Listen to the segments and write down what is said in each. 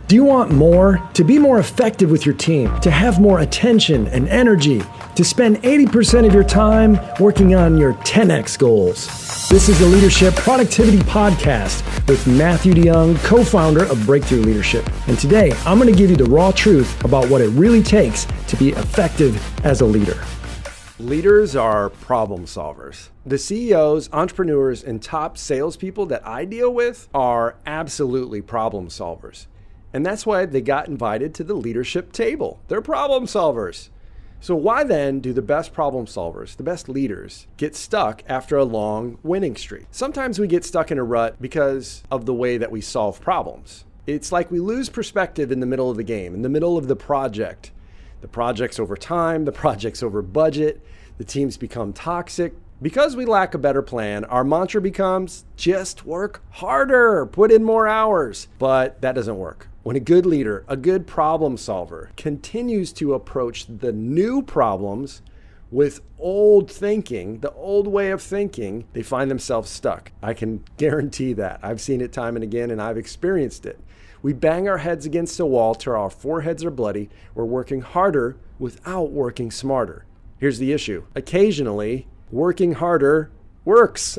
Do you want more? To be more effective with your team, to have more attention and energy, to spend 80% of your time working on your 10x goals? This is the Leadership Productivity Podcast with Matthew DeYoung, co-founder of Breakthrough Leadership. And today, I'm going to give you the raw truth about what it really takes to be effective as a leader. Leaders are problem solvers. The CEOs, entrepreneurs, and top salespeople that I deal with are absolutely problem solvers. And that's why they got invited to the leadership table. They're problem solvers. So why then do the best problem solvers, the best leaders, get stuck after a long winning streak? Sometimes we get stuck in a rut because of the way that we solve problems. It's like we lose perspective in the middle of the game, in the middle of the project. The project's over time, the project's over budget, the teams become toxic. Because we lack a better plan, our mantra becomes just work harder, put in more hours. But that doesn't work. When a good leader, a good problem solver, continues to approach the new problems with old thinking, the old way of thinking, they find themselves stuck. I can guarantee that. I've seen it time and again, and I've experienced it. We bang our heads against a wall till our foreheads are bloody. We're working harder without working smarter. Here's the issue. Occasionally, working harder works.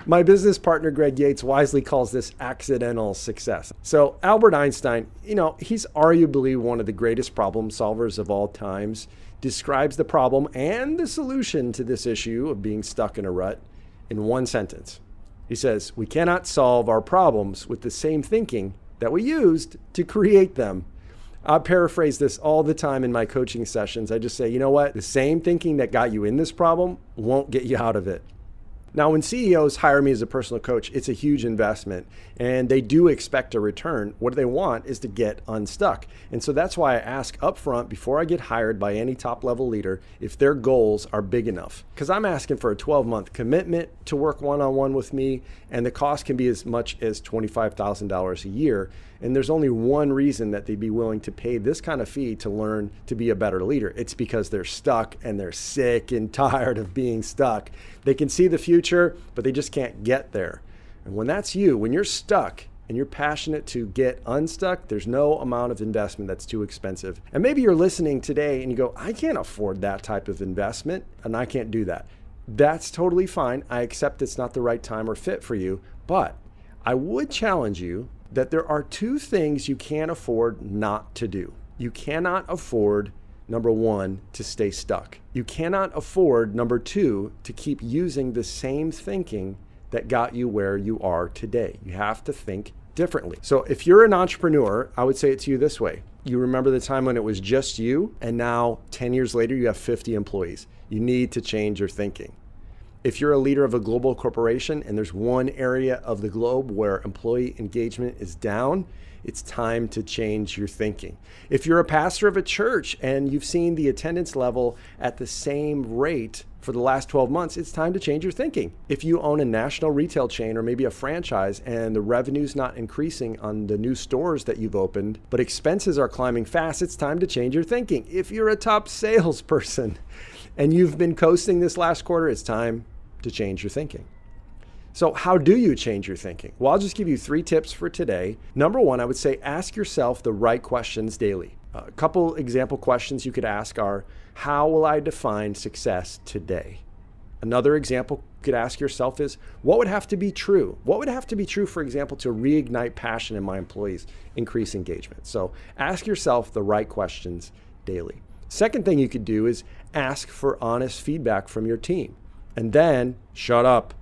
My business partner, Greg Yates, wisely calls this accidental success. So Albert Einstein, he's arguably one of the greatest problem solvers of all times, describes the problem and the solution to this issue of being stuck in a rut in one sentence. He says, we cannot solve our problems with the same thinking that we used to create them. I paraphrase this all the time in my coaching sessions. I just say, you know what? The same thinking that got you in this problem won't get you out of it. Now, when CEOs hire me as a personal coach, it's a huge investment and they do expect a return. What they want is to get unstuck. And so that's why I ask upfront before I get hired by any top level leader if their goals are big enough. Because I'm asking for a 12-month commitment to work one-on-one with me, and the cost can be as much as $25,000 a year. And there's only one reason that they'd be willing to pay this kind of fee to learn to be a better leader. It's because they're stuck and they're sick and tired of being stuck. They can see the future, but they just can't get there. And when that's you, when you're stuck and you're passionate to get unstuck, there's no amount of investment that's too expensive. And maybe you're listening today and you go, I can't afford that type of investment and I can't do that. That's totally fine. I accept it's not the right time or fit for you, but I would challenge you that there are two things you can't afford not to do. You cannot afford, number one, to stay stuck. You cannot afford, number two, to keep using the same thinking that got you where you are today. You have to think differently. So if you're an entrepreneur, I would say it to you this way. You remember the time when it was just you, and now 10 years later, you have 50 employees. You need to change your thinking. If you're a leader of a global corporation and there's one area of the globe where employee engagement is down, it's time to change your thinking. If you're a pastor of a church and you've seen the attendance level at the same rate for the last 12 months, it's time to change your thinking. If you own a national retail chain or maybe a franchise and the revenue's not increasing on the new stores that you've opened, but expenses are climbing fast, it's time to change your thinking. If you're a top salesperson and you've been coasting this last quarter, it's time to change your thinking. So how do you change your thinking? Well, I'll just give you 3 tips for today. Number one, I would say ask yourself the right questions daily. A couple example questions you could ask are, how will I define success today? Another example you could ask yourself is, what would have to be true? What would have to be true, for example, to reignite passion in my employees, increase engagement? So ask yourself the right questions daily. Second thing you could do is ask for honest feedback from your team. And then shut up.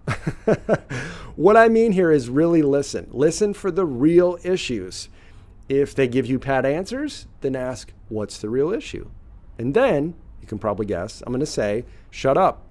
What I mean here is really listen. Listen for the real issues. If they give you pat answers, then ask, what's the real issue? And then, you can probably guess, I'm going to say, shut up.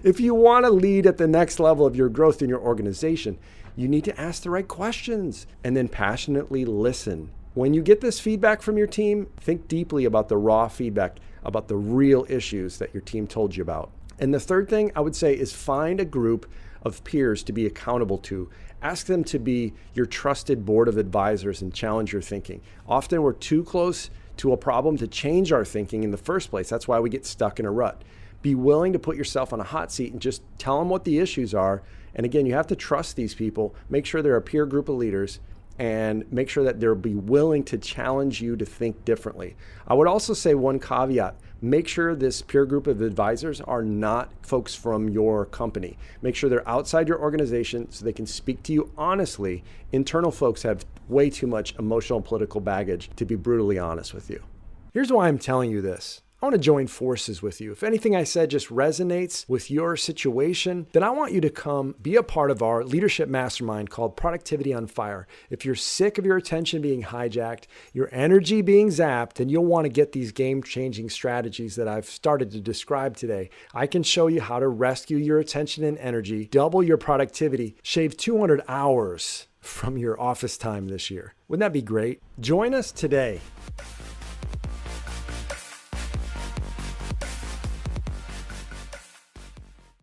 If you want to lead at the next level of your growth in your organization, you need to ask the right questions and then passionately listen. When you get this feedback from your team, think deeply about the raw feedback, about the real issues that your team told you about. And the third thing I would say is find a group of peers to be accountable to. Ask them to be your trusted board of advisors and challenge your thinking. Often we're too close to a problem to change our thinking in the first place. That's why we get stuck in a rut. Be willing to put yourself on a hot seat and just tell them what the issues are. And again, you have to trust these people. Make sure they're a peer group of leaders and make sure that they'll be willing to challenge you to think differently. I would also say one caveat: make sure this peer group of advisors are not folks from your company. Make sure they're outside your organization so they can speak to you honestly. Internal folks have way too much emotional and political baggage, to be brutally honest with you. Here's why I'm telling you this. I want to join forces with you. If anything I said just resonates with your situation, then I want you to come be a part of our leadership mastermind called Productivity on Fire. If you're sick of your attention being hijacked, your energy being zapped, then you'll want to get these game-changing strategies that I've started to describe today. I can show you how to rescue your attention and energy, double your productivity, shave 200 hours from your office time this year. Wouldn't that be great? Join us today.